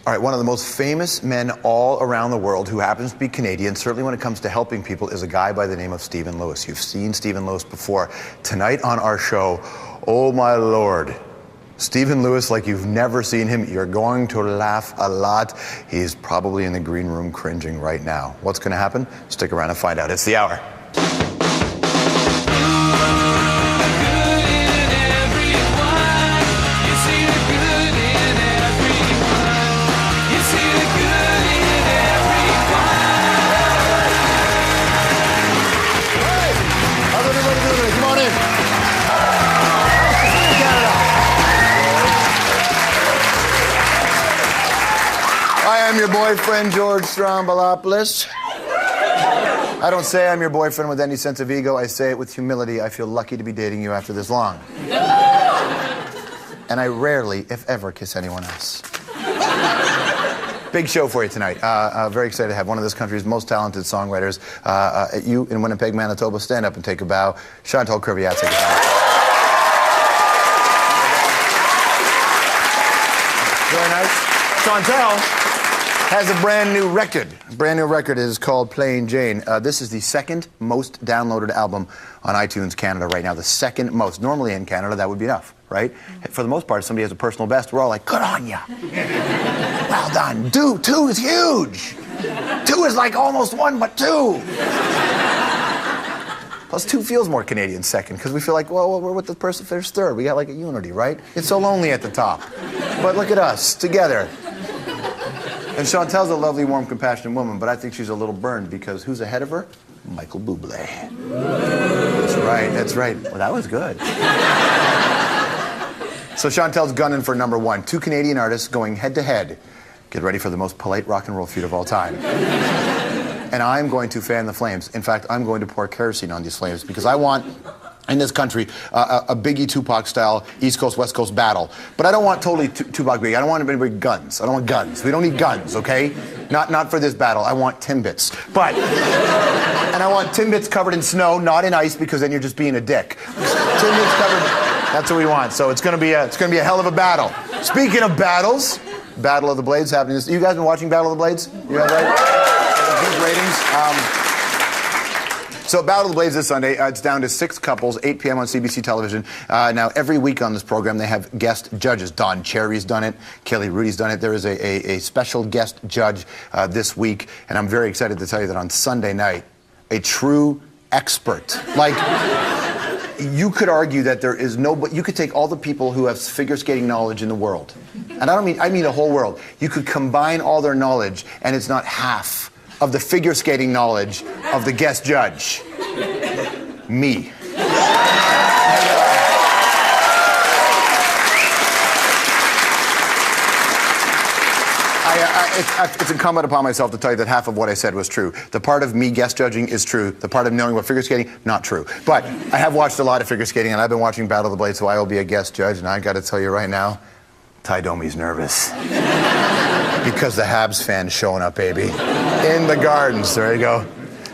All right, one of the most famous men all around the world who happens to be Canadian, certainly when it comes to helping people, is a guy by the name of Stephen Lewis. You've seen Stephen Lewis before. Tonight on our show, oh my Lord, Stephen Lewis like you've never seen him. You're going to laugh a lot. He's probably in the green room cringing right now. What's going to happen? Stick around and find out. It's the hour. I'm your boyfriend, George Strombolopoulos. I don't say I'm your boyfriend with any sense of ego. I say it with humility. I feel lucky to be dating you after this long. And I rarely, if ever, kiss anyone else. Big show for you tonight. Very excited to have one of this country's most talented songwriters. You in Winnipeg, Manitoba, stand up and take a bow. Chnantal, Kreviazuk. Very nice. Chnantal has a brand new record. Brand new record is called Plain Jane. This is the second most downloaded album on iTunes Canada right now. The second most. Normally in Canada, that would be enough, right? For the most part, if somebody has a personal best, we're all like, good on ya. Well done. Two is huge. 2 is like almost 1, but 2. Plus 2 feels more Canadian second, because we feel like, well, we're with the person first third. We got like a unity, right? It's so lonely at the top. But look at us, together. And Chantal's a lovely, warm, compassionate woman, but I think she's a little burned because who's ahead of her? Michael Bublé. That's right. Well, that was good. So Chantal's gunning for number 1. 2 Canadian artists going head-to-head. Get ready for the most polite rock and roll feud of all time. And I'm going to fan the flames. In fact, I'm going to pour kerosene on these flames because I want, in this country, a Biggie Tupac style East Coast West Coast battle. But I don't want totally Tupac Biggie. I don't want anybody with guns. I don't want guns. We don't need guns, okay? Not for this battle. I want Timbits. But and I want Timbits covered in snow, not in ice, because then you're just being a dick. Timbits covered. That's what we want. So it's gonna be a hell of a battle. Speaking of battles, Battle of the Blades happening. You guys been watching Battle of the Blades? You guys right? Good ratings. So Battle of the Blades this Sunday, it's down to 6 couples, 8 p.m. on CBC television. Now, every week on this program, they have guest judges. Don Cherry's done it. Kelly Rudy's done it. There is a special guest judge this week, and I'm very excited to tell you that on Sunday night, a true expert. Like, you could argue that there is but you could take all the people who have figure skating knowledge in the world, and I mean the whole world. You could combine all their knowledge, and it's not half of the figure skating knowledge of the guest judge. Me. It's incumbent upon myself to tell you that half of what I said was true. The part of me guest judging is true. The part of knowing about figure skating, not true. But I have watched a lot of figure skating, and I've been watching Battle of the Blades, so I will be a guest judge, and I got to tell you right now, Ty Domi's nervous. Because the Habs fan's showing up, baby. In the gardens. There you go.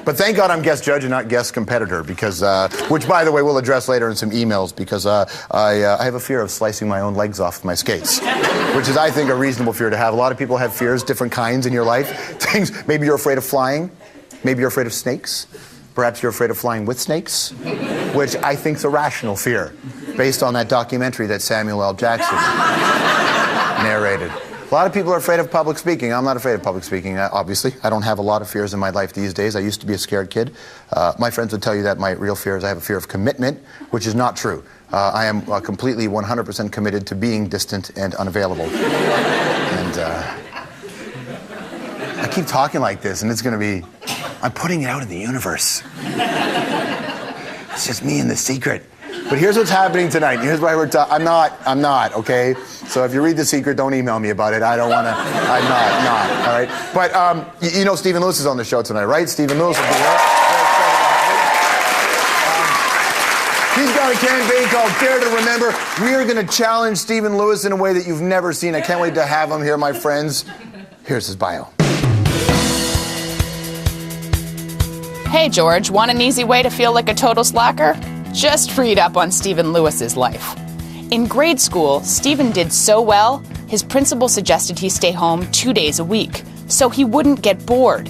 But thank God I'm guest judge and not guest competitor, because, which, by the way, we'll address later in some emails, because I have a fear of slicing my own legs off my skates, which is, I think, a reasonable fear to have. A lot of people have fears, different kinds in your life. Things, maybe you're afraid of flying. Maybe you're afraid of snakes. Perhaps you're afraid of flying with snakes, which I think is a rational fear, based on that documentary that Samuel L. Jackson narrated. A lot of people are afraid of public speaking. I'm not afraid of public speaking, obviously. I don't have a lot of fears in my life these days. I used to be a scared kid. My friends would tell you that my real fear is I have a fear of commitment, which is not true. I am completely 100% committed to being distant and unavailable. And I keep talking like this, and it's going to be, I'm putting it out in the universe. It's just me and the secret. But here's what's happening tonight. Here's why we're talking. I'm not, okay? So if you read The Secret, don't email me about it. I don't want to. I'm not, all right? But you know Stephen Lewis is on the show tonight, right? Stephen Lewis will be here. He's got a campaign called Dare to Remember. We are going to challenge Stephen Lewis in a way that you've never seen. I can't wait to have him here, my friends. Here's his bio. Hey, George, want an easy way to feel like a total slacker? Just read up on Stephen Lewis's life. In grade school, Stephen did so well, his principal suggested he stay home 2 days a week so he wouldn't get bored.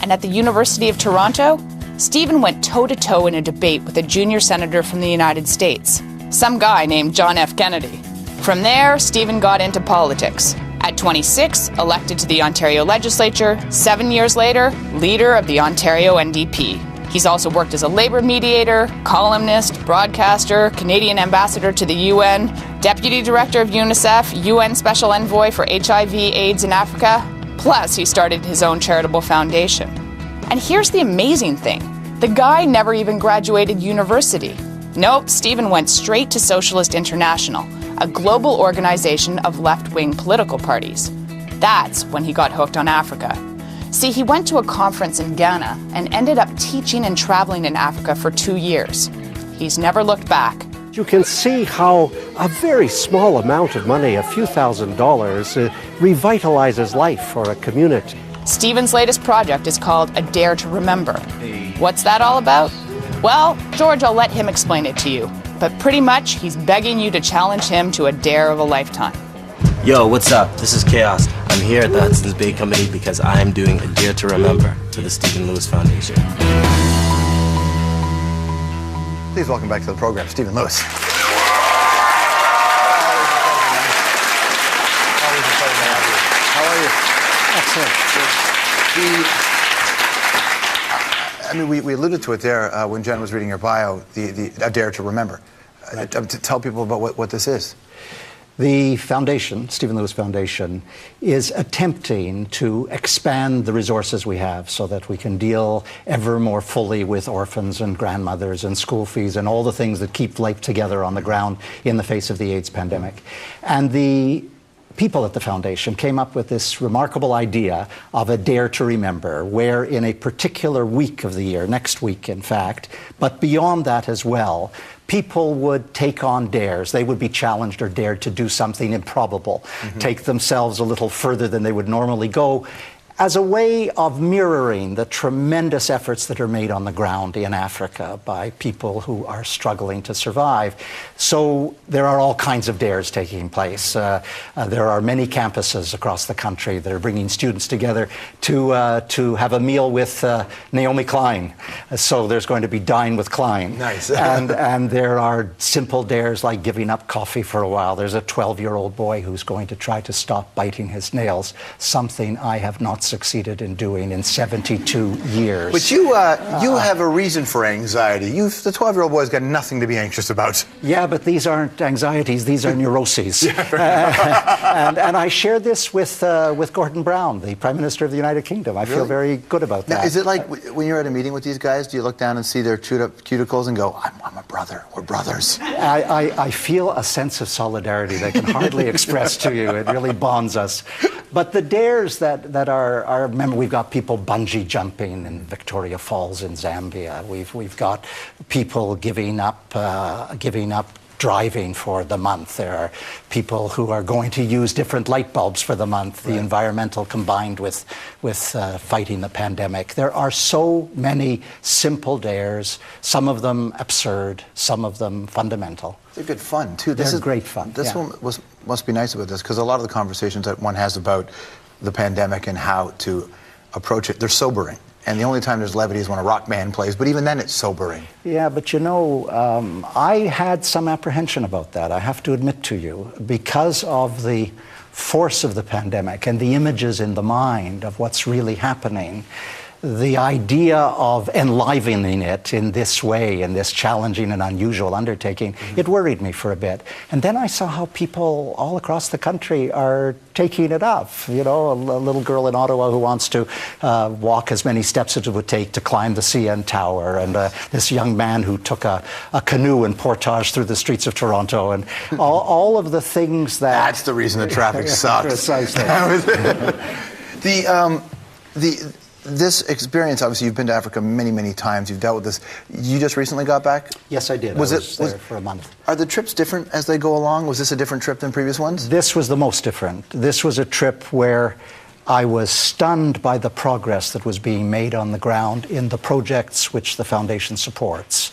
And at the University of Toronto, Stephen went toe-to-toe in a debate with a junior senator from the United States, some guy named John F. Kennedy. From there, Stephen got into politics. At 26, elected to the Ontario legislature, 7 years later, leader of the Ontario NDP. He's also worked as a labor mediator, columnist, broadcaster, Canadian ambassador to the UN, deputy director of UNICEF, UN special envoy for HIV/AIDS in Africa. Plus, he started his own charitable foundation. And here's the amazing thing. The guy never even graduated university. Nope, Stephen went straight to Socialist International, a global organization of left-wing political parties. That's when he got hooked on Africa. See, he went to a conference in Ghana and ended up teaching and traveling in Africa for 2 years. He's never looked back. You can see how a very small amount of money, a few $1,000s, revitalizes life for a community. Stephen's latest project is called A Dare to Remember. What's that all about? Well, George, I'll let him explain it to you. But pretty much, he's begging you to challenge him to a dare of a lifetime. Yo, what's up? This is Chaos. I'm here at the Hudson's Bay Committee because I am doing A Dare to Remember to the Stephen Lewis Foundation. Please welcome back to the program, Stephen Lewis. How are you? Excellent. I mean, we alluded to it there when Jen was reading your bio, A Dare to Remember. To tell people about what this is. The foundation, Stephen Lewis Foundation, is attempting to expand the resources we have so that we can deal ever more fully with orphans and grandmothers and school fees and all the things that keep life together on the ground in the face of the AIDS pandemic. And the people at the foundation came up with this remarkable idea of a Dare to Remember, where in a particular week of the year, next week in fact, but beyond that as well, people would take on dares. They would be challenged or dared to do something improbable, take themselves a little further than they would normally go, as a way of mirroring the tremendous efforts that are made on the ground in Africa by people who are struggling to survive. So there are all kinds of dares taking place. There are many campuses across the country that are bringing students together to have a meal with Naomi Klein. So there's going to be Dine with Klein. Nice. and there are simple dares like giving up coffee for a while. There's a 12-year-old boy who's going to try to stop biting his nails, something I have not succeeded in doing in 72 years. But you have a reason for anxiety. The 12-year-old boy's got nothing to be anxious about. Yeah, but these aren't anxieties, these are neuroses. And I share this with Gordon Brown, the Prime Minister of the United Kingdom. I feel very good about that. Now, is it like when you're at a meeting with these guys, do you look down and see their chewed up cuticles and go, I'm a brother, we're brothers? I feel a sense of solidarity that I can hardly express to you. It really bonds us. But the dares that are remember, we've got people bungee jumping in Victoria Falls in Zambia. We've got people giving up driving for the month. There are people who are going to use different light bulbs for the month, the environmental combined with fighting the pandemic. There are so many simple dares, some of them absurd, some of them fundamental. They're good fun, too. They're great fun. This one must be nice about this, because a lot of the conversations that one has about the pandemic and how to approach it, they're sobering. And the only time there's levity is when a rock band plays, but even then it's sobering. Yeah, but you know, I had some apprehension about that, I have to admit to you, because of the force of the pandemic and the images in the mind of what's really happening. The idea of enlivening it in this way, in this challenging and unusual undertaking, it worried me for a bit. And then I saw how people all across the country are taking it up. You know, a little girl in Ottawa who wants to walk as many steps as it would take to climb the CN Tower, and this young man who took a canoe and portage through the streets of Toronto, and all of the things that... That's the reason the traffic sucks. Precisely. This experience, obviously, you've been to Africa many, many times. You've dealt with this. You just recently got back? Yes, I did. I was there for a month. Are the trips different as they go along? Was this a different trip than previous ones? This was the most different. This was a trip where I was stunned by the progress that was being made on the ground in the projects which the foundation supports.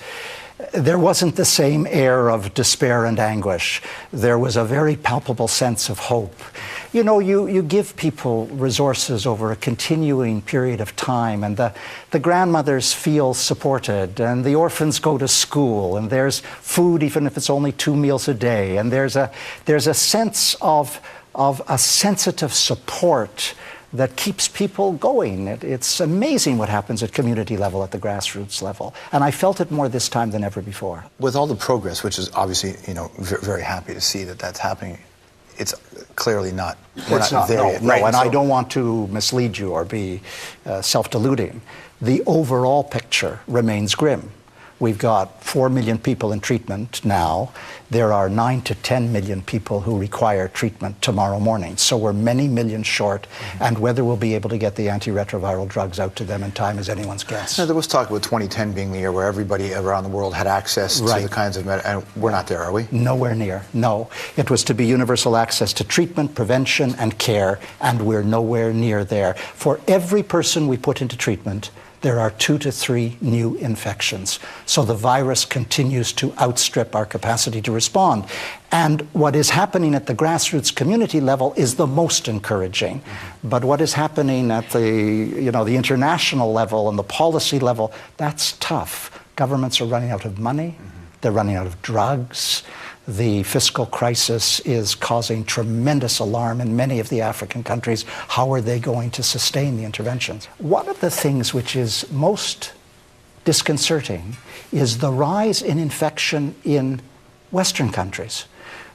there wasn't the same air of despair and anguish. There was a very palpable sense of hope. You know, you give people resources over a continuing period of time, and the grandmothers feel supported, and the orphans go to school, and there's food even if it's only 2 meals a day, and there's a sense of a sensitive support that keeps people going. It's amazing what happens at community level, at the grassroots level. And I felt it more this time than ever before. With all the progress, which is obviously, you know, very happy to see that that's happening, it's clearly not, we're not there yet. No, right? And so, I don't want to mislead you or be self-deluding. The overall picture remains grim. We've got 4 million people in treatment now. There are 9 to 10 million people who require treatment tomorrow morning. So we're many millions short, and whether we'll be able to get the antiretroviral drugs out to them in time is anyone's guess. Now, there was talk about 2010 being the year where everybody around the world had access to the kinds of and we're not there, are we? Nowhere near, no. It was to be universal access to treatment, prevention, and care, and we're nowhere near there. For every person we put into treatment, there are 2 to 3 new infections. So the virus continues to outstrip our capacity to respond. And what is happening at the grassroots community level is the most encouraging. But what is happening at the international level and the policy level, that's tough. Governments are running out of money. They're running out of drugs. The fiscal crisis is causing tremendous alarm in many of the African countries. How are they going to sustain the interventions? One of the things which is most disconcerting is the rise in infection in Western countries.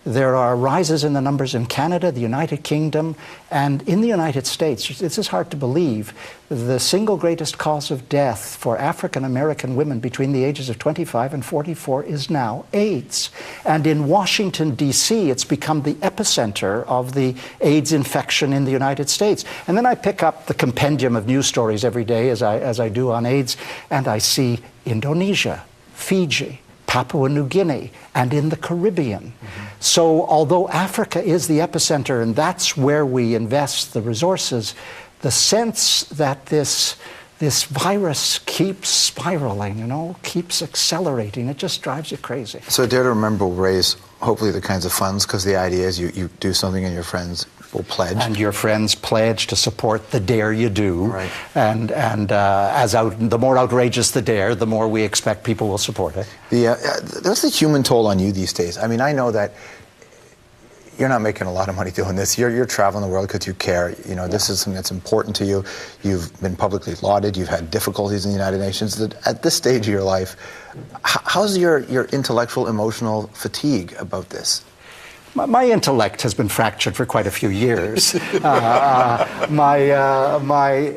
There are rises in the numbers in Canada, the United Kingdom, and in the United States. This is hard to believe. The single greatest cause of death for African American women between the ages of 25 and 44 is now AIDS. And in Washington, D.C., it's become the epicenter of the AIDS infection in the United States. And then I pick up the compendium of news stories every day, as I do on AIDS, and I see Indonesia, Fiji, Papua New Guinea, and in the Caribbean. So although Africa is the epicenter and that's where we invest the resources, the sense that this virus keeps spiraling, keeps accelerating, it just drives you crazy. So Dare to Remember will raise, hopefully, the kinds of funds, because the idea is you do something and your friends will pledge. And your friends pledge to support the dare you do. Right. And the more outrageous the dare, the more we expect people will support it. What's the human toll on you these days? I mean, I know that you're not making a lot of money doing this. You're traveling the world because you care. This is something that's important to you. You've been publicly lauded. You've had difficulties in the United Nations. At this stage of your life, how's your intellectual, emotional fatigue about this? My intellect has been fractured for quite a few years. My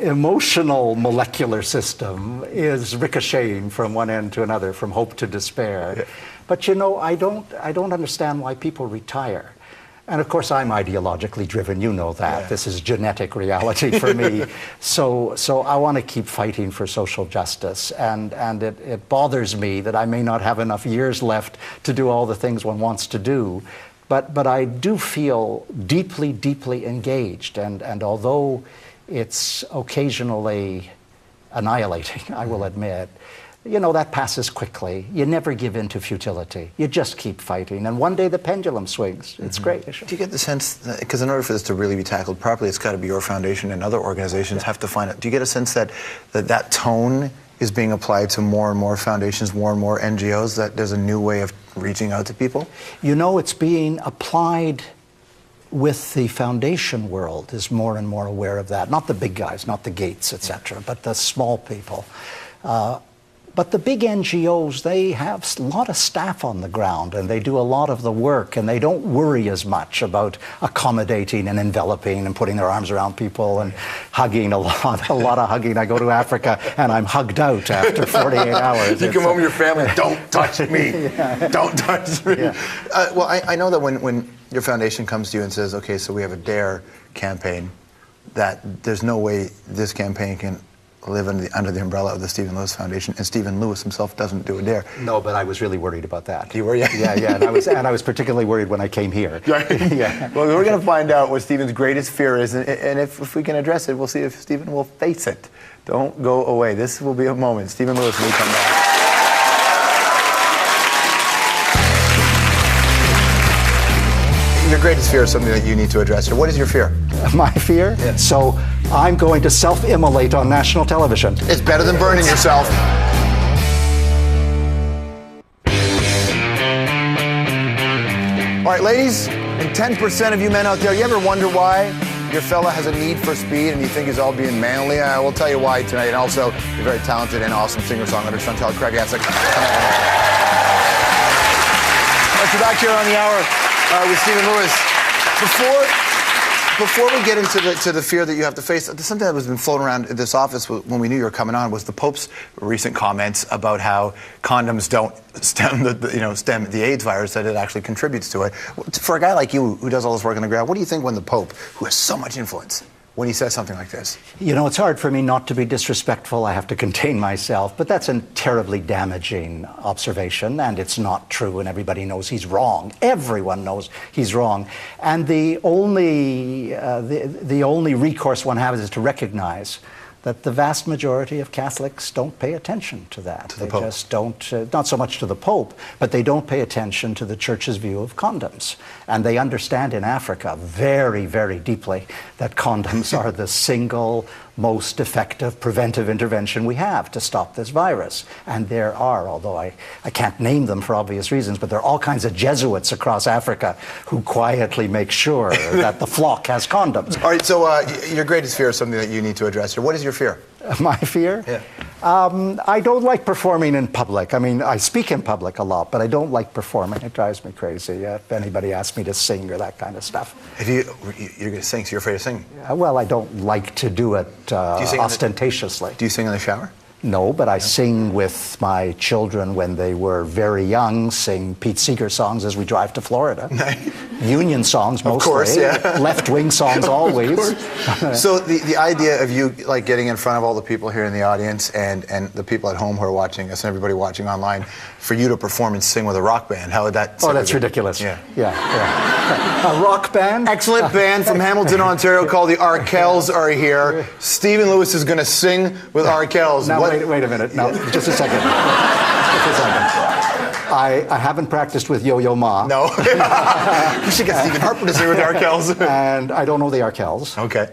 emotional molecular system is ricocheting from one end to another, from hope to despair. Yeah. But I don't understand why people retire. And of course, I'm ideologically driven. You know that. Yeah. This is genetic reality for me. So I want to keep fighting for social justice. And it bothers me that I may not have enough years left to do all the things one wants to do. But I do feel deeply, deeply engaged. And although it's occasionally annihilating, I will admit, that passes quickly. You never give in to futility. You just keep fighting. And one day the pendulum swings. It's great. Do you get the sense that, because in order for this to really be tackled properly, it's got to be your foundation and other organizations have to find it. Do you get a sense that tone is being applied to more and more foundations, more and more NGOs, that there's a new way of reaching out to people? It's being applied with the foundation world is more and more aware of that. Not the big guys, not the Gates, etc., but the small people. But the big NGOs, they have a lot of staff on the ground, and they do a lot of the work, and they don't worry as much about accommodating and enveloping and putting their arms around people and hugging a lot of hugging. I go to Africa, and I'm hugged out after 48 hours. You come home with your family, don't touch me. Yeah. Don't touch me. Yeah. Well, I know that when your foundation comes to you and says, okay, so we have a DARE campaign, that there's no way this campaign can live under the umbrella of the Stephen Lewis Foundation, and Stephen Lewis himself doesn't do a DARE. No, but I was really worried about that. You were, yeah? Yeah, and I was particularly worried when I came here. Right. Yeah. Well, we're going to find out what Stephen's greatest fear is, and if we can address it, we'll see if Stephen will face it. Don't go away. This will be a moment. Stephen Lewis, when we come back. your greatest fear is something that you need to address here. What is your fear? My fear? Yeah. So I'm going to self-immolate on national television. It's better than burning yourself. All right, ladies, and 10% of you men out there, you ever wonder why your fella has a need for speed and you think he's all being manly? I will tell you why tonight. And also, you're very talented and awesome singer-songwriter, Chnantal, Kreviazuk. We're back here on the hour with Stephen Lewis. Before we get into the fear that you have to face, something that has been floating around in this office when we knew you were coming on was the Pope's recent comments about how condoms don't stem the AIDS virus, that it actually contributes to it. For a guy like you who does all this work on the ground, what do you think when the Pope, who has so much influence, when he says something like this? You know, it's hard for me not to be disrespectful. I have to contain myself, but that's a terribly damaging observation, and it's not true, and everybody knows he's wrong. Everyone knows he's wrong. And the only recourse one has is to recognize that the vast majority of Catholics don't pay attention to that. They just don't, not so much to the Pope, but they don't pay attention to the Church's view of condoms. And they understand in Africa very, very deeply that condoms are the single most effective preventive intervention we have to stop this virus. And there are, although I can't name them for obvious reasons, but there are all kinds of Jesuits across Africa who quietly make sure that the flock has condoms. All right, so your greatest fear is something that you need to address here. What is your fear? My fear? Yeah. I don't like performing in public. I mean, I speak in public a lot, but I don't like performing. It drives me crazy if anybody asks me to sing or that kind of stuff. If you're going to sing, so you're afraid of singing? Well, I don't like to do it ostentatiously. Do you sing in the shower? No, but I sing with my children when they were very young, sing Pete Seeger songs as we drive to Florida. Union songs mostly. Of course, yeah. Left-wing songs always. So the idea of you like getting in front of all the people here in the audience and the people at home who are watching us and everybody watching online, for you to perform and sing with a rock band, how would that... Oh, that's ridiculous. Yeah. A rock band? Excellent band from Hamilton, Ontario called the Arkells are here. Stephen Lewis is going to sing with Arkells. Now, wait a minute. No, just a second. I haven't practiced with Yo-Yo Ma. No. You should get Stephen Harper to sing with the Arkells. And I don't know the Arkells. Okay.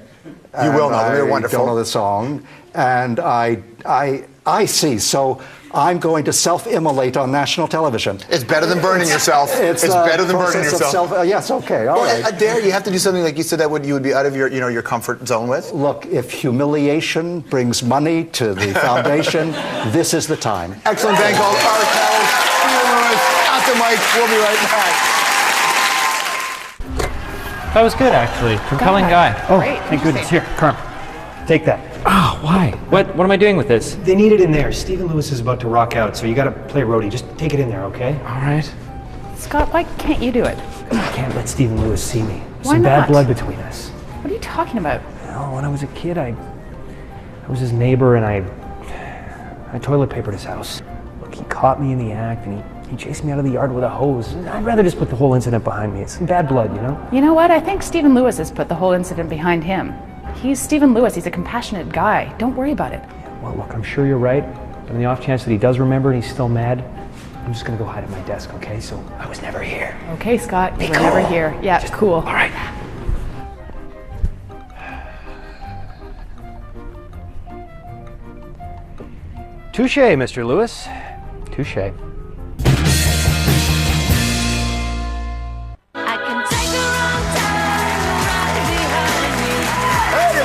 You will know them. They're wonderful. I don't know the song. And I see. So I'm going to self-immolate on national television. It's better than burning yourself. It's better than burning yourself. Yes, okay, all right. A dare, you have to do something like you said that you would be out of your comfort zone with. Look, if humiliation brings money to the foundation, this is the time. Excellent band called Arkells. Stephen Lewis at the mic. We'll be right back. That was good, actually. Compelling guy. Oh, thank goodness. Here, Carm, take that. Oh, why? What am I doing with this? They need it in there. Stephen Lewis is about to rock out, so you gotta play roadie. Just take it in there, okay? All right. Scott, why can't you do it? I can't let Stephen Lewis see me. Why Some not? bad blood between us. What are you talking about? Well, when I was a kid, I was his neighbor, and I toilet papered his house. Look, he caught me in the act, and he chased me out of the yard with a hose. I'd rather just put the whole incident behind me. It's some bad blood, you know? You know what? I think Stephen Lewis has put the whole incident behind him. He's Stephen Lewis. He's a compassionate guy. Don't worry about it. Well, look, I'm sure you're right. But on the off chance that he does remember and he's still mad, I'm just gonna go hide at my desk, okay? So I was never here. Okay, Scott. You were cool. never here. Yeah, Just cool. All right. Touche, Mr. Lewis. Touche.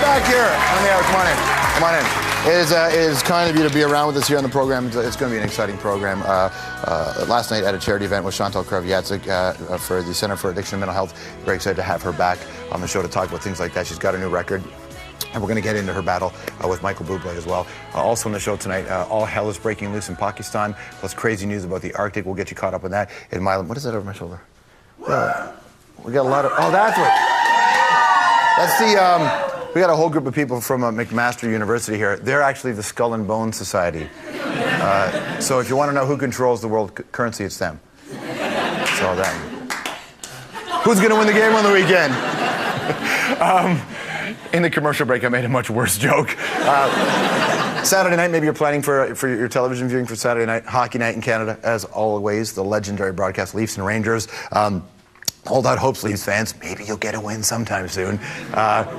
Back here on the hour. Come on in. It is kind of you to be around with us here on the program. It's going to be an exciting program. Last night at a charity event with Chnantal Kreviazuk for the Center for Addiction and Mental Health. Very excited to have her back on the show to talk about things like that. She's got a new record. And we're going to get into her battle with Michael Bublé as well. Also on the show tonight, all hell is breaking loose in Pakistan, plus crazy news about the Arctic. We'll get you caught up on that. In Milan, what is that over my shoulder? We got a lot of... Oh, that's what... That's the... We got a whole group of people from McMaster University here. They're actually the Skull and Bone Society. So if you want to know who controls the world currency, it's them. So them. Who's going to win the game on the weekend? In the commercial break, I made a much worse joke. Saturday night, maybe you're planning for your television viewing for Saturday night. Hockey night in Canada, as always. The legendary broadcast, Leafs and Rangers. Hold out hope, Leafs fans. Maybe you'll get a win sometime soon.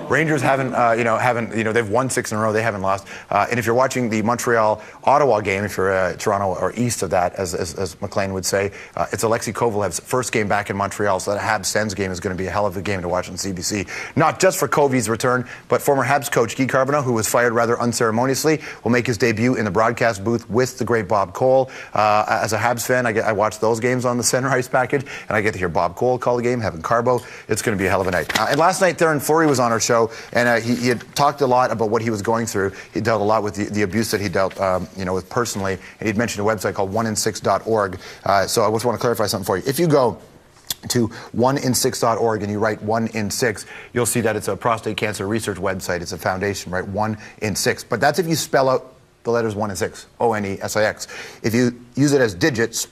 Rangers they've won 6 in a row. They haven't lost. And if you're watching the Montreal-Ottawa game, if you're Toronto or east of that, as McLean would say, it's Alexei Kovalev's first game back in Montreal. So that Habs-Sens game is going to be a hell of a game to watch on CBC. Not just for Kovi's return, but former Habs coach Guy Carbonneau, who was fired rather unceremoniously, will make his debut in the broadcast booth with the great Bob Cole. As a Habs fan, I watch those games on the Center Ice package, and I get to hear Bob Cole call the game, having Carbo. It's going to be a hell of a night. And last night, Theoren Fleury was on our show, and he had talked a lot about what he was going through. He dealt a lot with the abuse that he dealt, with personally, and he'd mentioned a website called 1in6.org. So I just want to clarify something for you. If you go to 1in6.org and you write 1 in 6, you'll see that it's a prostate cancer research website. It's a foundation, right? 1 in 6. But that's if you spell out the letters 1 in 6, ONESIX. If you use it as digits,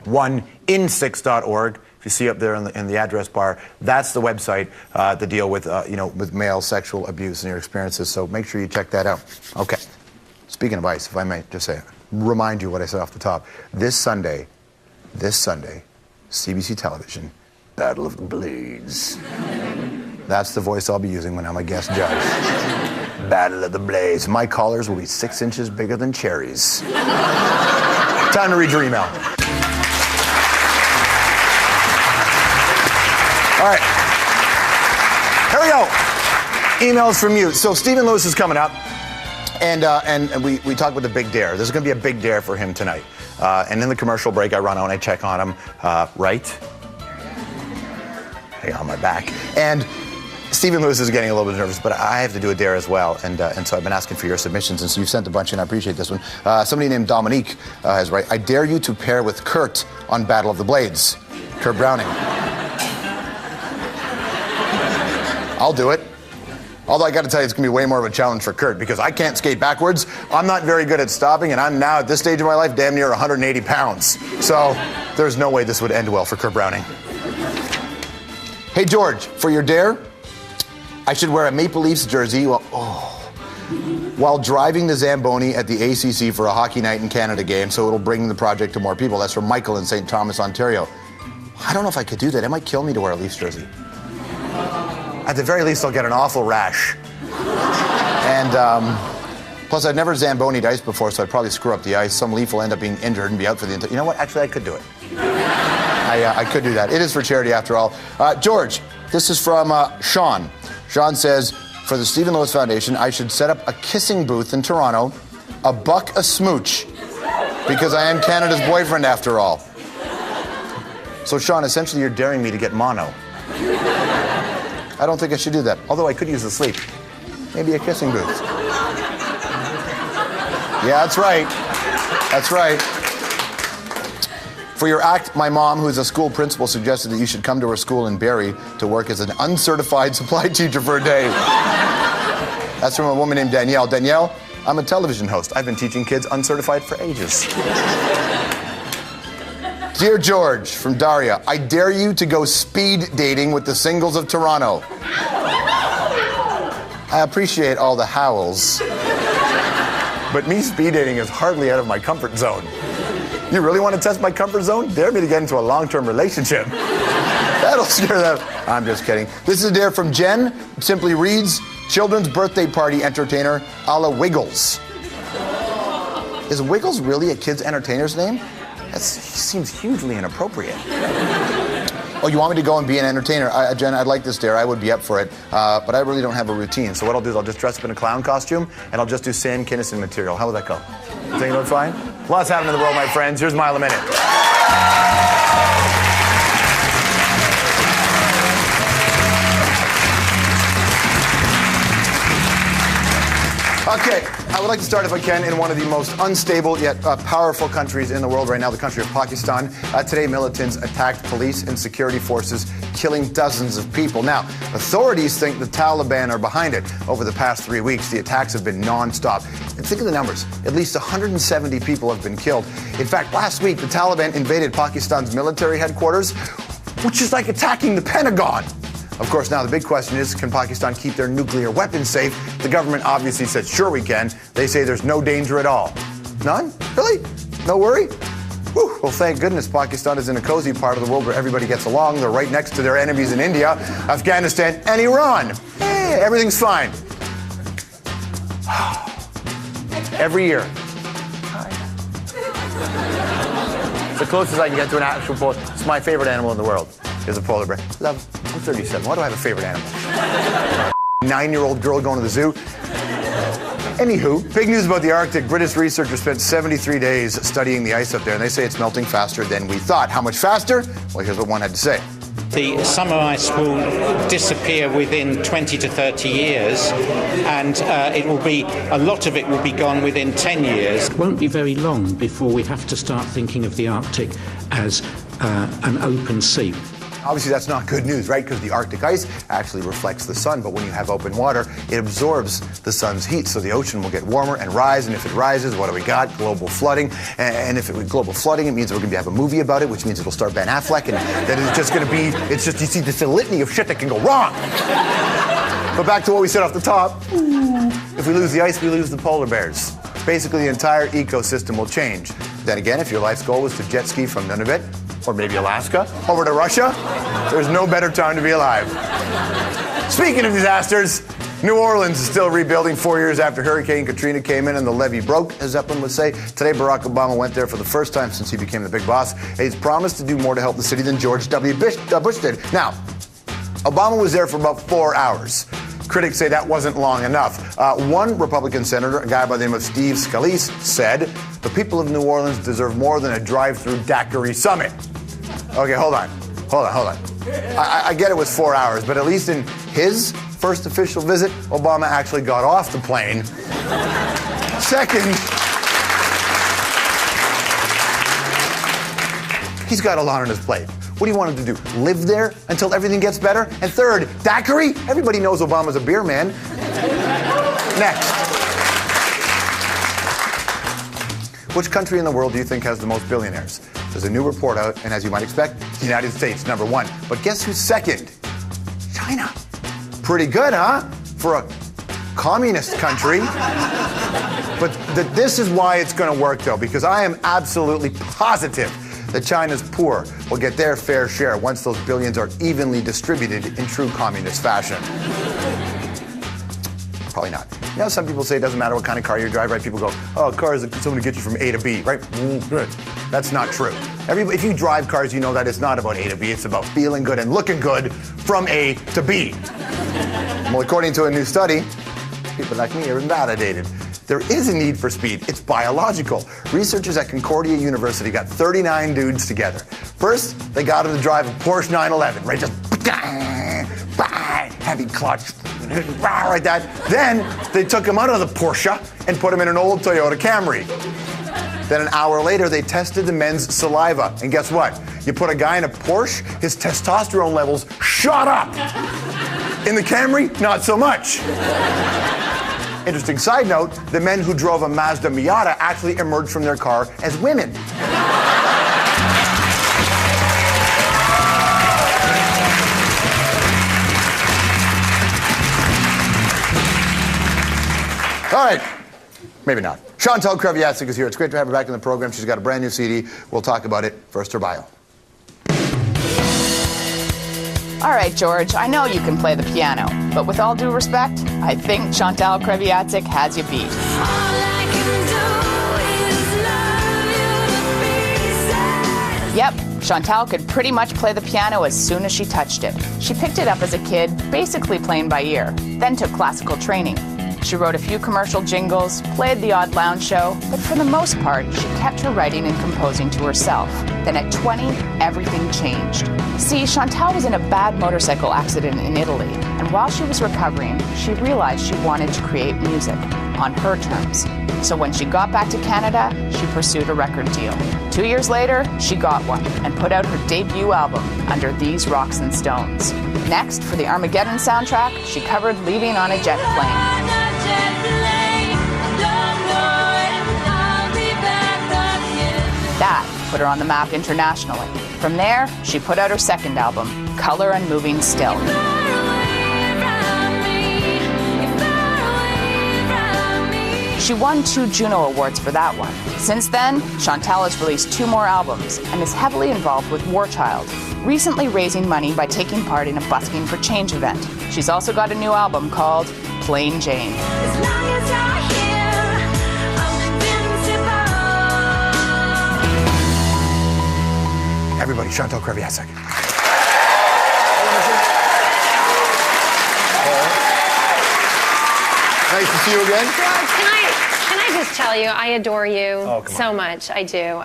1in6.org. If you see up there in the address bar, that's the website to deal with with male sexual abuse and your experiences. So make sure you check that out. Okay. Speaking of ice, if I may just say it, remind you what I said off the top. This Sunday, CBC television, Battle of the Blades. That's the voice I'll be using when I'm a guest judge. Battle of the Blades. My collars will be 6 inches bigger than cherries. Time to read your email. All right, here we go. Emails from you. So Stephen Lewis is coming up, and we talked about the big dare. There's going to be a big dare for him tonight. And in the commercial break, I run out and I check on him. Right? Hey, on my back. And Stephen Lewis is getting a little bit nervous, but I have to do a dare as well. And so I've been asking for your submissions, and so you've sent a bunch, and I appreciate this one. Somebody named Dominique has right. I dare you to pair with Kurt on Battle of the Blades. Kurt Browning. I'll do it. Although I got to tell you, it's going to be way more of a challenge for Kurt because I can't skate backwards. I'm not very good at stopping, and I'm now at this stage of my life damn near 180 pounds. So there's no way this would end well for Kurt Browning. Hey, George, for your dare, I should wear a Maple Leafs jersey while driving the Zamboni at the ACC for a hockey night in Canada game, so it'll bring the project to more people. That's from Michael in St. Thomas, Ontario. I don't know if I could do that. It might kill me to wear a Leafs jersey. At the very least, I'll get an awful rash. And plus, I've never Zambonied ice before, so I'd probably screw up the ice. Some Leaf will end up being injured and be out for the entire... You know what? Actually, I could do it. I could do that. It is for charity, after all. George, this is from Sean. Sean says, for the Stephen Lewis Foundation, I should set up a kissing booth in Toronto, $1 a smooch, because I am Canada's boyfriend, after all. So, Sean, essentially, you're daring me to get mono. I don't think I should do that, although I could use the sleep. Maybe a kissing booth. Yeah, that's right. That's right. For your act, my mom, who is a school principal, suggested that you should come to her school in Barrie to work as an uncertified supply teacher for a day. That's from a woman named Danielle. Danielle, I'm a television host. I've been teaching kids uncertified for ages. Dear George, from Daria, I dare you to go speed dating with the singles of Toronto. I appreciate all the howls, but me speed dating is hardly out of my comfort zone. You really want to test my comfort zone? Dare me to get into a long-term relationship. That'll scare them. I'm just kidding. This is a dare from Jen. Simply reads, children's birthday party entertainer a la Wiggles. Is Wiggles really a kid's entertainer's name? That seems hugely inappropriate. Oh, you want me to go and be an entertainer? Jen, I'd like this dare. I would be up for it. But I really don't have a routine. So what I'll do is I'll just dress up in a clown costume, and I'll just do Sam Kinison material. How would that go? You think it look fine? Lots happening in the world, my friends. Here's Mile a Minute. Okay, I would like to start, if I can, in one of the most unstable yet powerful countries in the world right now, the country of Pakistan. Today, militants attacked police and security forces, killing dozens of people. Now, authorities think the Taliban are behind it. Over the past 3 weeks, the attacks have been non-stop. And think of the numbers. At least 170 people have been killed. In fact, last week, the Taliban invaded Pakistan's military headquarters, which is like attacking the Pentagon. Of course, now the big question is, can Pakistan keep their nuclear weapons safe? The government obviously said, sure we can. They say there's no danger at all. None? Really? No worry? Whew, well, thank goodness Pakistan is in a cozy part of the world where everybody gets along. They're right next to their enemies in India, Afghanistan, and Iran. Hey, everything's fine. Every year. It's the closest I can get to an actual polar. It's my favorite animal in the world. Is a polar bear. Love. I'm 37. Why do I have a favorite animal? 9-year-old girl going to the zoo. Anywho, big news about the Arctic. British researchers spent 73 days studying the ice up there, and they say it's melting faster than we thought. How much faster? Well, here's what one had to say. The summer ice will disappear within 20 to 30 years, and a lot of it will be gone within 10 years. It won't be very long before we have to start thinking of the Arctic as an open sea. Obviously, that's not good news, right? Because the Arctic ice actually reflects the sun, but when you have open water, it absorbs the sun's heat, so the ocean will get warmer and rise, and if it rises, what do we got? Global flooding. And if it was global flooding, it means we're going to have a movie about it, which means it'll star Ben Affleck, and then it's just going to be, you see, this litany of shit that can go wrong. But back to what we said off the top. If we lose the ice, we lose the polar bears. Basically, the entire ecosystem will change. Then again, if your life's goal was to jet ski from Nunavut, or maybe Alaska, over to Russia, there's no better time to be alive. Speaking of disasters, New Orleans is still rebuilding 4 years after Hurricane Katrina came in and the levee broke, as Zeppelin would say. Today, Barack Obama went there for the first time since he became the big boss. He's promised to do more to help the city than George W. Bush did. Now, Obama was there for about 4 hours. Critics say that wasn't long enough. One Republican senator, a guy by the name of Steve Scalise, said, the people of New Orleans deserve more than a drive-through daiquiri summit. Okay, hold on. I get it was 4 hours, but at least in his first official visit, Obama actually got off the plane. Second, he's got a lot on his plate. What do you want him to do? Live there until everything gets better? And third, daiquiri? Everybody knows Obama's a beer man. Next. Which country in the world do you think has the most billionaires? There's a new report out, and as you might expect, the United States, number one. But guess who's second? China. Pretty good, huh? For a communist country. But this is why it's going to work, though, because I am absolutely positive that China's poor will get their fair share once those billions are evenly distributed in true communist fashion. Probably not. You know, some people say it doesn't matter what kind of car you drive, right? People go, oh, cars are something to get you from A to B, right? Good. That's not true. If you drive cars, you know that it's not about A to B. It's about feeling good and looking good from A to B. Well, according to a new study, people like me are invalidated. There is a need for speed. It's biological. Researchers at Concordia University got 39 dudes together. First, they got them to drive a Porsche 911, right? Just heavy clutch, like that. Then they took him out of the Porsche and put him in an old Toyota Camry. Then an hour later, they tested the men's saliva. And guess what? You put a guy in a Porsche, his testosterone levels shot up. In the Camry, not so much. Interesting side note, the men who drove a Mazda Miata actually emerged from their car as women. All right, maybe not. Chnantal Kreviazuk is here. It's great to have her back in the program. She's got a brand new CD. We'll talk about it. First, her bio. All right, George, I know you can play the piano, but with all due respect, I think Chnantal Kreviazuk has you beat. Yep, Chnantal could pretty much play the piano as soon as she touched it. She picked it up as a kid, basically playing by ear, then took classical training. She wrote a few commercial jingles, played the odd lounge show, but for the most part, she kept her writing and composing to herself. Then at 20, everything changed. See, Chnantal was in a bad motorcycle accident in Italy, and while she was recovering, she realized she wanted to create music on her terms. So when she got back to Canada, she pursued a record deal. 2 years later, she got one and put out her debut album, Under These Rocks and Stones. Next, for the Armageddon soundtrack, she covered Leaving on a Jet Plane. That put her on the map internationally. From there, she put out her second album, Color and Moving Still. She won 2 Juno Awards for that one. Since then, Chnantal has released 2 more albums and is heavily involved with War Child, recently raising money by taking part in a Busking for Change event. She's also got a new album called Plain Jane. Everybody, Chnantal Kreviazuk. Nice to see you again. George, can I just tell you, I adore you so much. I do.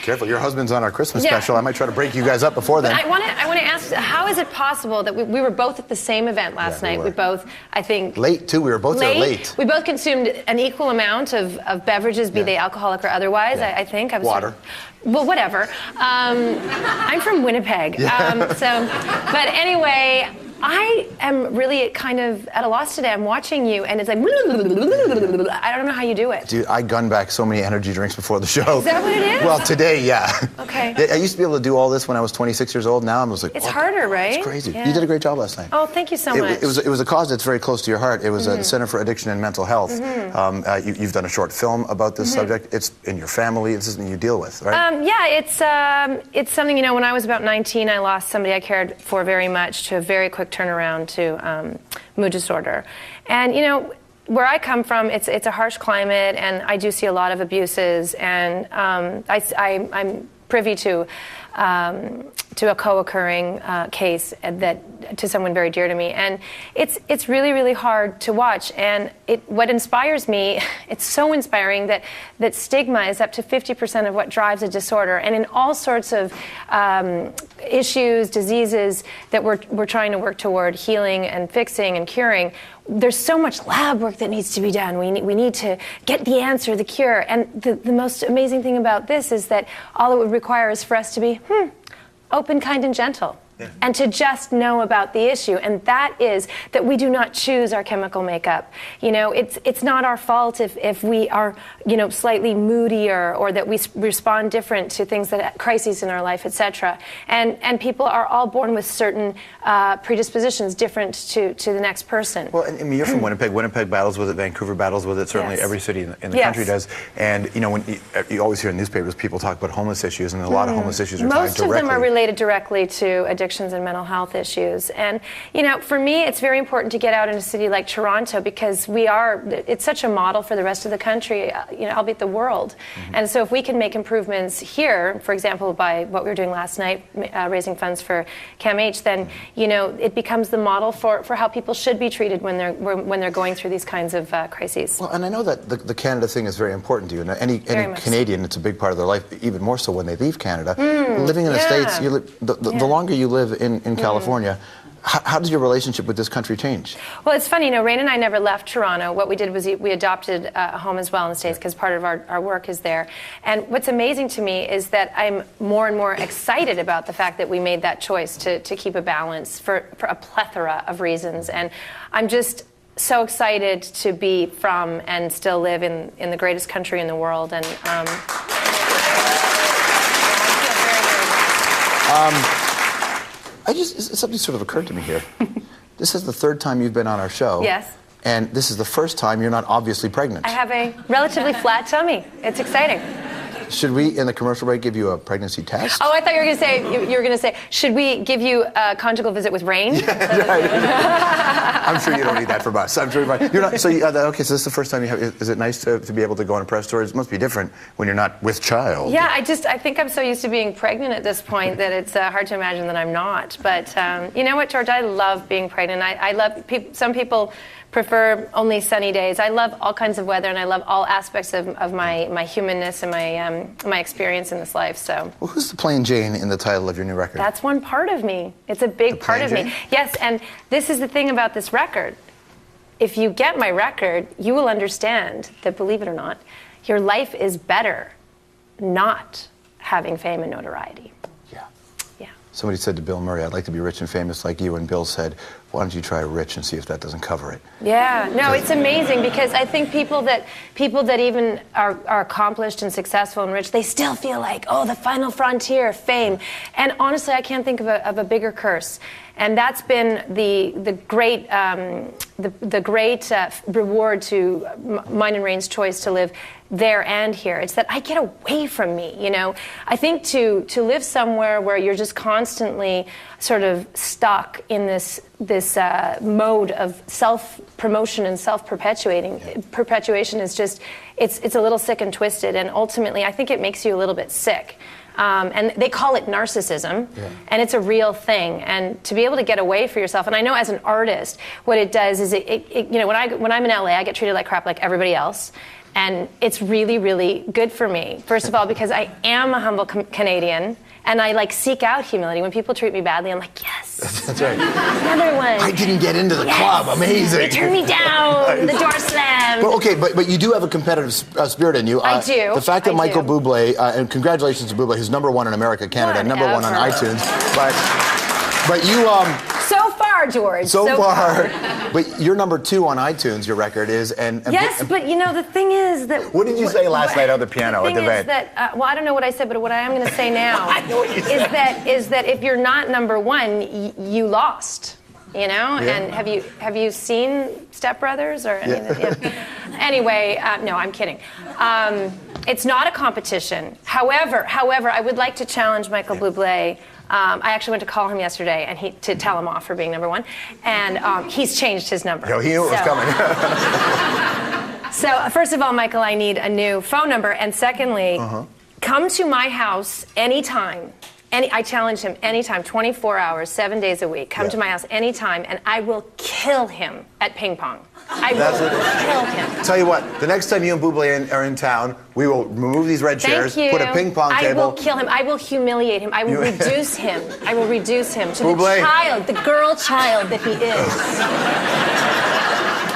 Careful, your husband's on our Christmas special. I might try to break you guys up before then. I want to ask, how is it possible that we were both at the same event last night? We both, I think... Late, too. We were both there late. We both consumed an equal amount of beverages, be they alcoholic or otherwise, I think. Water. Well, whatever. I'm from Winnipeg. But anyway... I am really kind of at a loss today. I'm watching you, and it's like, I don't know how you do it. Dude, I gun back so many energy drinks before the show. Is that what it is? Well, today, yeah. Okay. I used to be able to do all this when I was 26 years old. Now I'm just like, it's harder, right? It's crazy. Yeah. You did a great job last night. Oh, thank you so much. It was a cause that's very close to your heart. It was the Center for Addiction and Mental Health. You've done a short film about this subject. It's in your family. It's something you deal with, right? Yeah, it's something, when I was about 19, I lost somebody I cared for very much to a very quick turnaround to mood disorder. And, where I come from, it's a harsh climate, and I do see a lot of abuses, and I'm privy to a co-occurring case that to someone very dear to me, and it's really, really hard to watch. And what inspires me, it's so inspiring that stigma is up to 50% of what drives a disorder, and in all sorts of issues, diseases that we're trying to work toward healing and fixing and curing. There's so much lab work that needs to be done. We need to get the answer, the cure. And the most amazing thing about this is that all it would require is for us to be open, kind, and gentle. And to just know about the issue, and that is that we do not choose our chemical makeup. It's not our fault if we are, slightly moodier, or that we respond different to things crises in our life, etc. And people are all born with certain predispositions different to the next person. Well, and you're from Winnipeg. Winnipeg battles with it. Vancouver battles with it. Certainly, every city in the country does. And when you always hear in newspapers people talk about homeless issues, and a lot of homeless issues are tied directly. Most of them are related directly to addictions and mental health issues. And, for me, it's very important to get out in a city like Toronto, because it's such a model for the rest of the country, albeit the world. And so if we can make improvements here, for example, by what we were doing last night, raising funds for CAMH, then, it becomes the model for how people should be treated when they're going through these kinds of crises. Well, and I know that the Canada thing is very important to you. And any Canadian, it's a big part of their life, even more so when they leave Canada. Living in the States, the longer you live in California, how does your relationship with this country change? Well, it's funny, Rain and I never left Toronto. What we did was we adopted a home as well in the States, because part of our work is there. And what's amazing to me is that I'm more and more excited about the fact that we made that choice to keep a balance for a plethora of reasons. And I'm just so excited to be from and still live in the greatest country in the world. And something sort of occurred to me here. This is the 3rd time you've been on our show. Yes. And this is the first time you're not obviously pregnant. I have a relatively flat tummy. It's exciting. Should we, in the commercial break, give you a pregnancy test? Oh, I thought you were going to say, should we give you a conjugal visit with Rain? I'm sure you don't need that from us. I'm sure you're not. So, okay, so this is the first time you have. Is it nice to be able to go on a press tour? It must be different when you're not with child. Yeah, I think I'm so used to being pregnant at this point that it's hard to imagine that I'm not. But you know what, George? I love being pregnant. I love some people prefer only sunny days. I love all kinds of weather, and I love all aspects of my humanness and my experience in this life. So. Well, who's the Plain Jane in the title of your new record? That's one part of me. It's a big part of me. Yes, and this is the thing about this record. If you get my record, you will understand that, believe it or not, your life is better not having fame and notoriety. Yeah. Yeah. Somebody said to Bill Murray, "I'd like to be rich and famous like you," and Bill said, Why don't you try Rich and see if that doesn't cover it? Yeah, no, it's amazing because I think people that even are accomplished and successful and rich, they still feel like, oh, the final frontier of fame. And honestly, I can't think of a bigger curse. And that's been the great reward to mine and Rain's choice to live there and here. It's that I get away from me, you know. I think to live somewhere where you're just constantly sort of stuck in this mode of self-promotion and perpetuation is just, it's a little sick and twisted, and ultimately I think it makes you a little bit sick. And they call it narcissism, and it's a real thing. And to be able to get away for yourself, and I know as an artist, what it does is you know, when I'm in LA, I get treated like crap like everybody else. And it's really, really good for me. First of all, because I am a humble Canadian, and I like seek out humility. When people treat me badly, I'm like, yes. That's right. Another one. I didn't get into the club. Amazing. They turned me down. The door slammed. But okay, but you do have a competitive spirit in you. I do. The fact that Michael Bublé, and congratulations to Bublé, who's #1 in America, Canada, #1 on iTunes. But you so far, George. So far. But you're #2 on iTunes. Your record is, yes, but you know the thing is that. What did you say last night on the piano at the event? Well, I don't know what I said, but what I am going to say now is that if you're not #1, you lost. You know, and have you seen Step Brothers or any of the, Anyway, no, I'm kidding. It's not a competition. However, I would like to challenge Michael Bublé. I actually went to call him yesterday and to tell him off for being #1, and he's changed his number. He knew it was coming. So first of all, Michael, I need a new phone number, and secondly, come to my house anytime. I challenge him anytime, 24 hours, 7 days a week. Come to my house anytime, and I will kill him at ping pong. I will kill him. Tell you what, the next time you and Bublé are in town, we will remove these red chairs, put a ping pong table. I will kill him. I will humiliate him. I will reduce him. I will reduce him to the girl child that he is.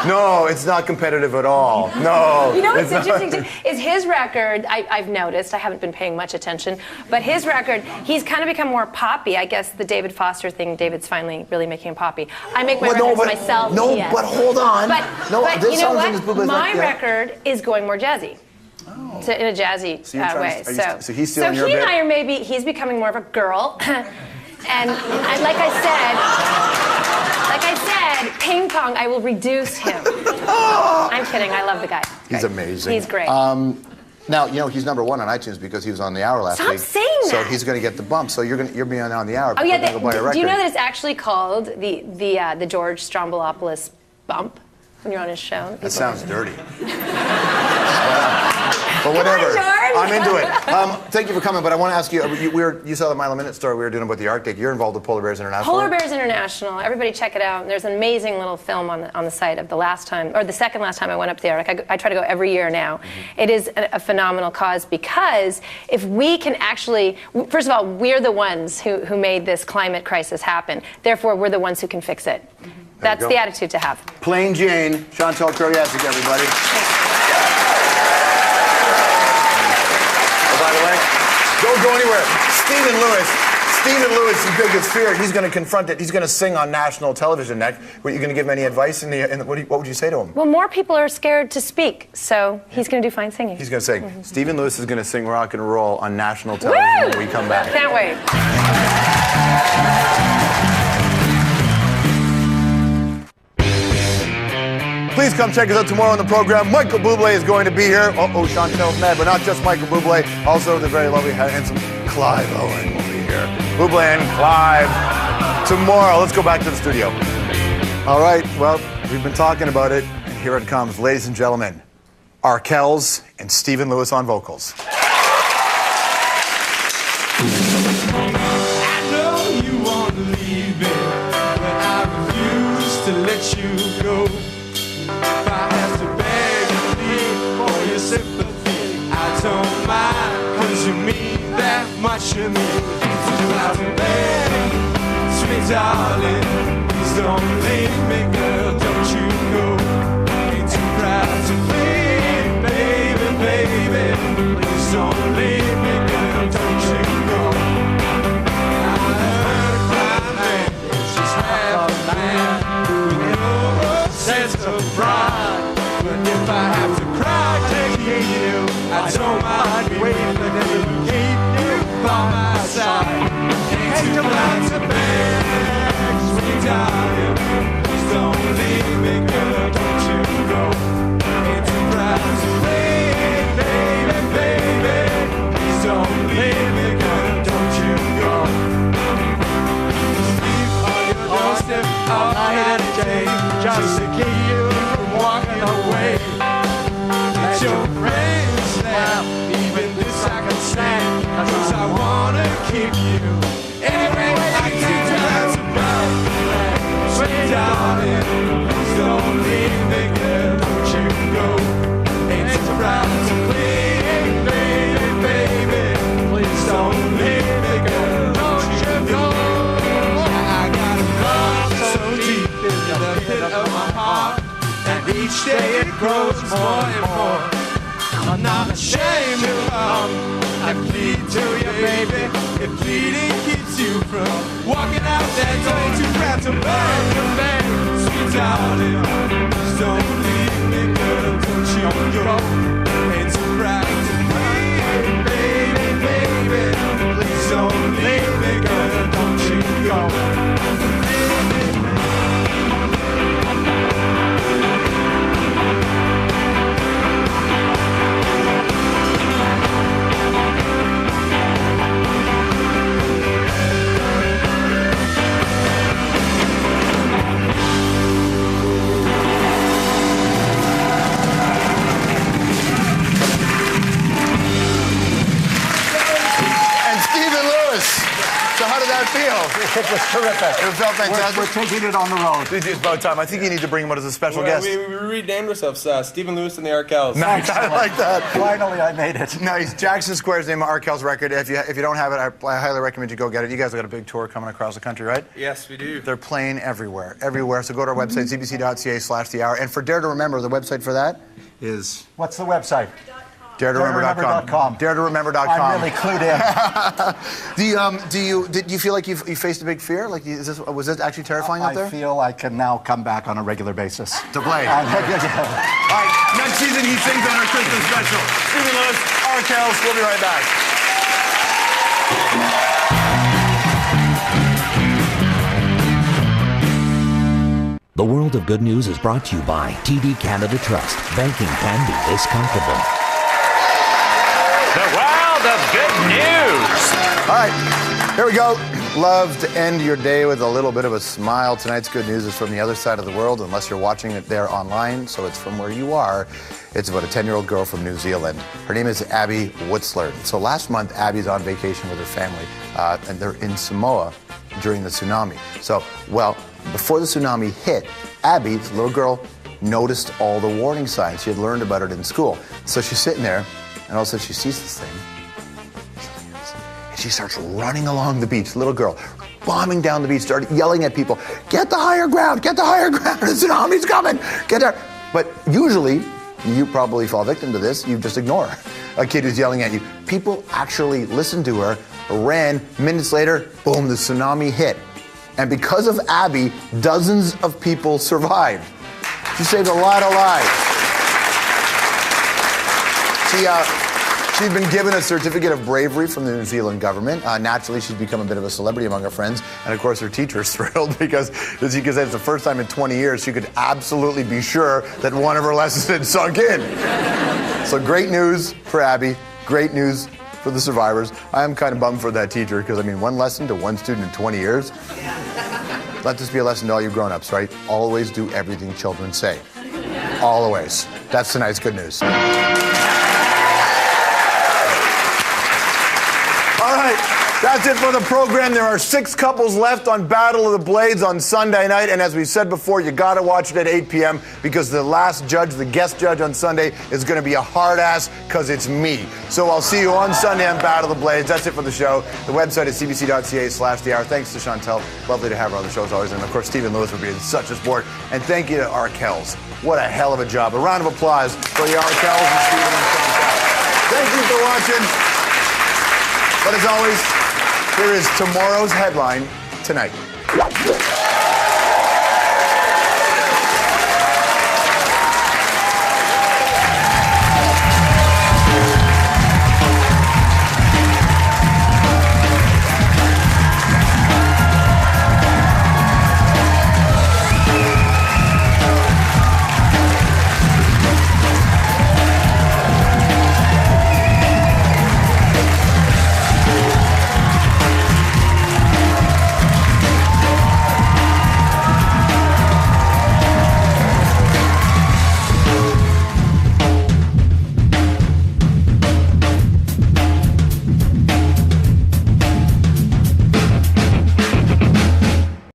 No, it's not competitive at all. No. You know what's interesting too, is his record, I've noticed, I haven't been paying much attention, but his record, he's kind of become more poppy. I guess the David Foster thing, David's finally really making him poppy. I make my records myself. No, but hold on. But you know what? My record is going more jazzy. In a jazzy way. So he's stealing your bit? So he and I are maybe, he's becoming more of a girl. And like I said, ping pong, I will reduce him. I'm kidding. I love the guy. He's amazing. He's great. Now, you know, he's #1 on iTunes because he was on the Hour last week. Stop saying that. So he's going to get the bump. So you're being on the Hour. Oh yeah. Go buy a record. Do you know that it's actually called the George Stroumboulopoulos bump when you're on his show? That sounds dirty. But whatever. Come on, George. I'm into it. Thank you for coming, but I want to ask you, you saw the Mile a Minute story we were doing about the Arctic. You're involved with Polar Bears International. Polar Bears International. Everybody check it out. There's an amazing little film on the site of the second last time I went up there. I try to go every year now. It is a phenomenal cause because if we can actually, first of all, we're the ones who made this climate crisis happen. Therefore, we're the ones who can fix it. That's the attitude to have. Plain Jane, Chnantal, Kreviazuk, everybody. By the way, don't go anywhere. Stephen Lewis, his biggest fear, he's going to confront it. He's going to sing on national television next. Are you going to give him any advice? What would you say to him? Well, more people are scared to speak, so he's going to do fine singing. He's going to sing. Stephen Lewis is going to sing rock and roll on national television when we come back. Can't wait. Please come check us out tomorrow on the program. Michael Bublé is going to be here. Chantal's mad, but not just Michael Bublé. Also, the very lovely, handsome Clive Owen will be here. Bublé and Clive tomorrow. Let's go back to the studio. All right, well, we've been talking about it, and here it comes. Ladies and gentlemen, Arkells and Stephen Lewis on vocals. I know you want to leave me, but I refuse to let you go. If I have to beg and plead for your sympathy, I don't mind, 'cause you mean that much to me. So I will beg, sweet darling, please don't leave me, girl, don't you go. Ain't too proud to plead, baby, baby, please don't leave me, girl, don't you go. I heard a cry man, it's just half a man. If I have to cry to keep you, I don't mind waiting for them to keep you by my side. Ain't too proud to beg, sweet darling. Please don't leave me, girl, don't you go. Ain't too proud to beg, baby, baby. Please don't leave me, girl, don't you go. Sleep on your doorstep all night and day, just to keep you from walking away. Let your friends laugh, even this I can stand, 'cause I wanna keep you. Anyway, I keep you as a bell. Sweet darling, please don't leave me, girl, don't you go. Ain't so proud to please, baby, baby. Please don't leave me, girl, don't you go. I got love so deep in the pit of my heart, and each day it grows more and more. I'm not ashamed to come and plead to you, baby. If pleading keeps you from walking out that door, ain't too proud to beg, sweet darling. Please don't leave me, girl, don't you go. Ain't too proud to plead, baby, baby. Please don't leave me, girl, don't you go. So how did that feel? It was terrific. It felt fantastic. We're taking it on the road. It's about time. I think you need to bring him out as a special guest. We renamed ourselves Stephen Lewis and the Arkells. Nice, I like that. Finally, I made it. Nice. Jackson Square's name, Arkell's record. If you don't have it, I highly recommend you go get it. You guys have got a big tour coming across the country, right? Yes, we do. They're playing everywhere. So go to our website, cbc.ca/the hour. And for Dare to Remember, the website for that is... What's the website? DareToRemember.com. DareToRemember.com. I'm really clued in. Did you feel like you faced a big fear? Like, was it actually terrifying out there? I feel I can now come back on a regular basis. To play. All right, next season he sings on our Christmas special. Stephen Lewis, Arkells, we'll be right back. The World of Good News is brought to you by TD Canada Trust. Banking can be this comfortable. The World of Good News. All right, here we go. Love to end your day with a little bit of a smile. Tonight's good news is from the other side of the world, unless you're watching it there online, so it's from where you are. It's about a 10-year-old girl from New Zealand. Her name is Abby Woodsler. So last month, Abby's on vacation with her family, and they're in Samoa during the tsunami. So, before the tsunami hit, Abby, the little girl, noticed all the warning signs. She had learned about it in school. So she's sitting there, and all of a sudden she sees this thing. And she starts running along the beach, little girl, bombing down the beach, started yelling at people, get the higher ground, the tsunami's coming, get there. But usually, you probably fall victim to this, you just ignore a kid who's yelling at you. People actually listened to her, ran, minutes later, boom, the tsunami hit. And because of Abby, dozens of people survived. She saved a lot of lives. She'd been given a certificate of bravery from the New Zealand government. Naturally, she's become a bit of a celebrity among her friends. And of course, her teacher's thrilled because, as you can say, it's the first time in 20 years she could absolutely be sure that one of her lessons had sunk in. So great news for Abby. Great news for the survivors. I am kind of bummed for that teacher because, one lesson to one student in 20 years. Let this be a lesson to all you grown-ups, right? Always do everything children say. Always. That's tonight's good news. All right, that's it for the program. There are 6 couples left on Battle of the Blades on Sunday night, and as we said before, you gotta watch it at 8 p.m. because the last judge, the guest judge on Sunday, is gonna be a hard ass because it's me. So I'll see you on Sunday on Battle of the Blades. That's it for the show. The website is cbc.ca/the hour. Thanks to Chnantal. Lovely to have her on the show as always, and of course Stephen Lewis for being such a sport. And thank you to Arkells. What a hell of a job. A round of applause for the Arkells and Stephen and Chnantal. Thank you for watching. But as always, here is tomorrow's headline tonight.